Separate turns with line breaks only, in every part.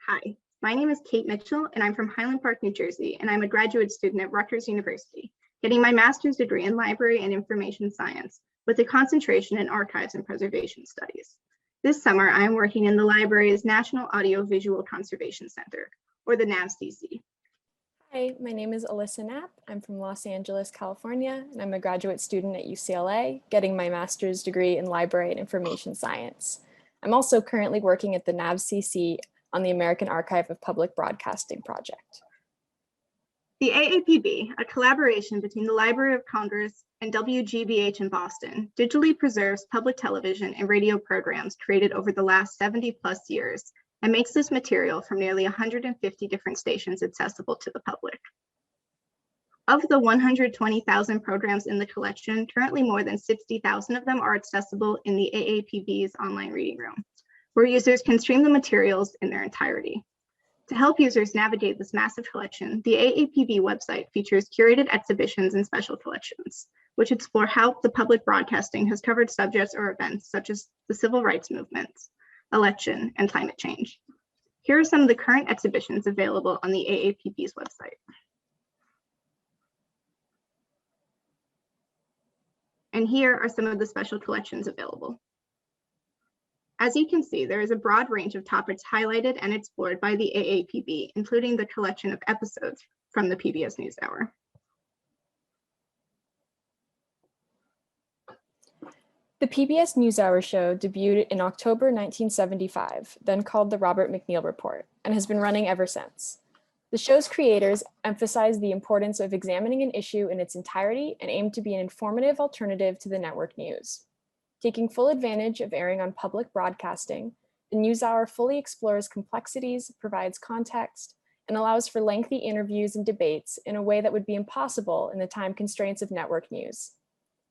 Hi, my name is Kate Mitchell, and I'm from Highland Park, New Jersey, and I'm a graduate student at Rutgers University, getting my master's degree in library and information science with a concentration in archives and preservation studies. This summer, I am working in the library's National Audiovisual Conservation Center, or the NAVCC.
Hi, my name is Alyssa Knapp. I'm from Los Angeles, California, and I'm a graduate student at UCLA, getting my master's degree in library and information science. I'm also currently working at the NAVCC on the American Archive of Public Broadcasting project.
The AAPB, a collaboration between the Library of Congress and WGBH in Boston, digitally preserves public television and radio programs created over the last 70+ years and makes this material from nearly 150 different stations accessible to the public. Of the 120,000 programs in the collection, currently more than 60,000 of them are accessible in the AAPB's online reading room, where users can stream the materials in their entirety. To help users navigate this massive collection, the AAPB website features curated exhibitions and special collections, which explore how the public broadcasting has covered subjects or events such as the civil rights movement, election, and climate change. Here are some of the current exhibitions available on the AAPB's website. And here are some of the special collections available. As you can see, there is a broad range of topics highlighted and explored by the AAPB, including the collection of episodes from the PBS NewsHour.
The PBS NewsHour show debuted in October 1975, then called The Robert MacNeil Report, and has been running ever since. The show's creators emphasized the importance of examining an issue in its entirety and aimed to be an informative alternative to the network news. Taking full advantage of airing on public broadcasting, the NewsHour fully explores complexities, provides context, and allows for lengthy interviews and debates in a way that would be impossible in the time constraints of network news.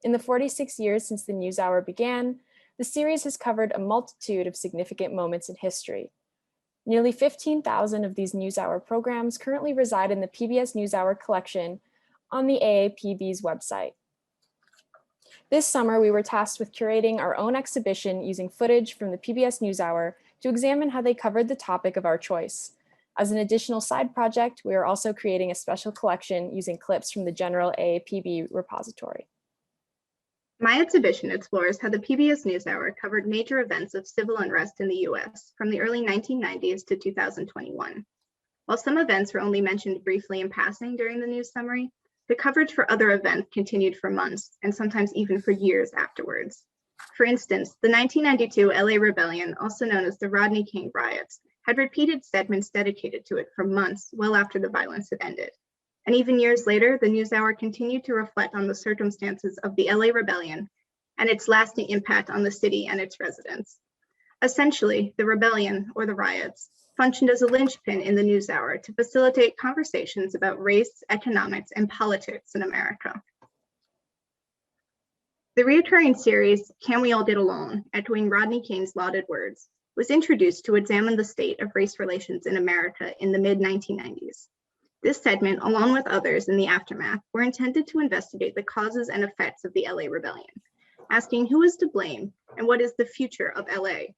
In the 46 years since the NewsHour began, the series has covered a multitude of significant moments in history. Nearly 15,000 of these NewsHour programs currently reside in the PBS NewsHour collection on the AAPB's website. This summer, we were tasked with curating our own exhibition using footage from the PBS NewsHour to examine how they covered the topic of our choice. As an additional side project, we are also creating a special collection using clips from the general AAPB repository.
My exhibition explores how the PBS NewsHour covered major events of civil unrest in the US from the early 1990s to 2021. While some events were only mentioned briefly in passing during the news summary, the coverage for other events continued for months and sometimes even for years afterwards. For instance, the 1992 LA Rebellion, also known as the Rodney King riots, had repeated segments dedicated to it for months well after the violence had ended. And even years later, the NewsHour continued to reflect on the circumstances of the LA Rebellion and its lasting impact on the city and its residents. Essentially, the rebellion, or the riots, functioned as a linchpin in the NewsHour to facilitate conversations about race, economics, and politics in America. The recurring series, Can We All Get Along, echoing Rodney King's lauded words, was introduced to examine the state of race relations in America in the mid-1990s. This segment, along with others in the aftermath, were intended to investigate the causes and effects of the LA Rebellion, asking who is to blame and what is the future of LA.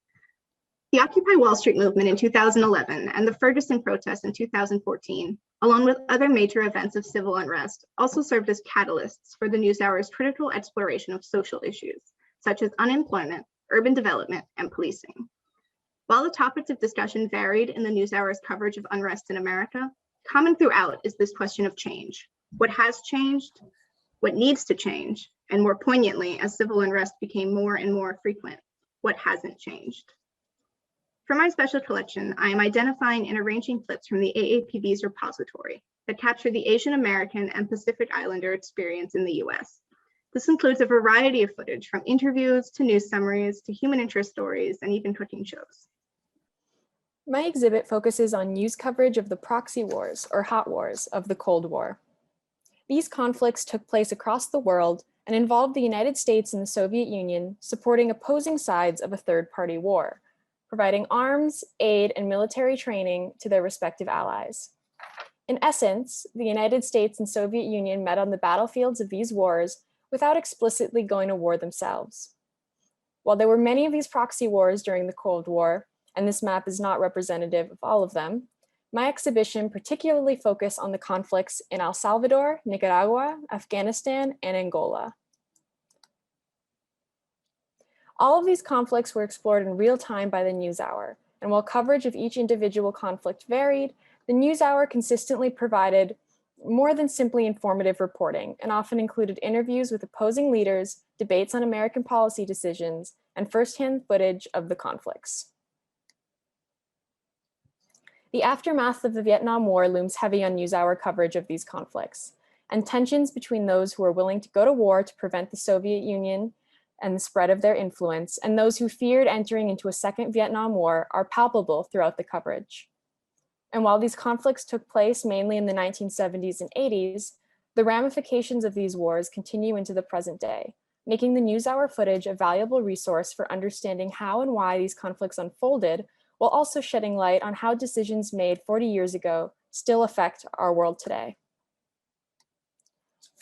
The Occupy Wall Street movement in 2011 and the Ferguson protests in 2014, along with other major events of civil unrest, also served as catalysts for the NewsHour's critical exploration of social issues, such as unemployment, urban development, and policing. While the topics of discussion varied in the NewsHour's coverage of unrest in America, common throughout is this question of change. What has changed, what needs to change, and more poignantly, as civil unrest became more and more frequent, what hasn't changed. For my special collection, I am identifying and arranging clips from the AAPB's repository that capture the Asian American and Pacific Islander experience in the US. This includes a variety of footage from interviews to news summaries to human interest stories and even cooking shows.
My exhibit focuses on news coverage of the proxy wars, or hot wars, of the Cold War. These conflicts took place across the world and involved the United States and the Soviet Union supporting opposing sides of a third-party war, providing arms, aid, and military training to their respective allies. In essence, the United States and Soviet Union met on the battlefields of these wars without explicitly going to war themselves. While there were many of these proxy wars during the Cold War, and this map is not representative of all of them, my exhibition particularly focused on the conflicts in El Salvador, Nicaragua, Afghanistan, and Angola. All of these conflicts were explored in real time by the NewsHour, and while coverage of each individual conflict varied, the NewsHour consistently provided more than simply informative reporting and often included interviews with opposing leaders, debates on American policy decisions, and firsthand footage of the conflicts. The aftermath of the Vietnam War looms heavy on NewsHour coverage of these conflicts, and tensions between those who were willing to go to war to prevent the Soviet Union and the spread of their influence, and those who feared entering into a second Vietnam War are palpable throughout the coverage. And while these conflicts took place mainly in the 1970s and 80s, the ramifications of these wars continue into the present day, making the NewsHour footage a valuable resource for understanding how and why these conflicts unfolded, while also shedding light on how decisions made 40 years ago still affect our world today.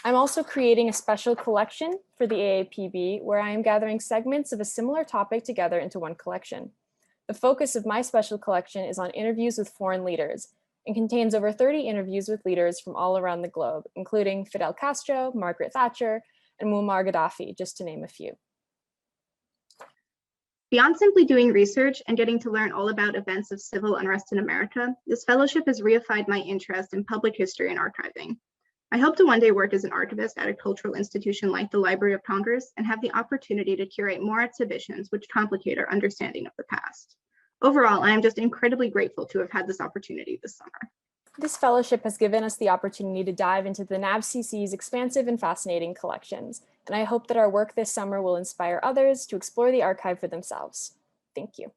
I'm also creating a special collection for the AAPB where I am gathering segments of a similar topic together into one collection. The focus of my special collection is on interviews with foreign leaders and contains over 30 interviews with leaders from all around the globe, including Fidel Castro, Margaret Thatcher, and Muammar Gaddafi, just to name a few.
Beyond simply doing research and getting to learn all about events of civil unrest in America, this fellowship has reified my interest in public history and archiving. I hope to one day work as an archivist at a cultural institution like the Library of Congress and have the opportunity to curate more exhibitions which complicate our understanding of the past. Overall, I am just incredibly grateful to have had this opportunity this summer.
This fellowship has given us the opportunity to dive into the NABCC's expansive and fascinating collections, and I hope that our work this summer will inspire others to explore the archive for themselves. Thank you.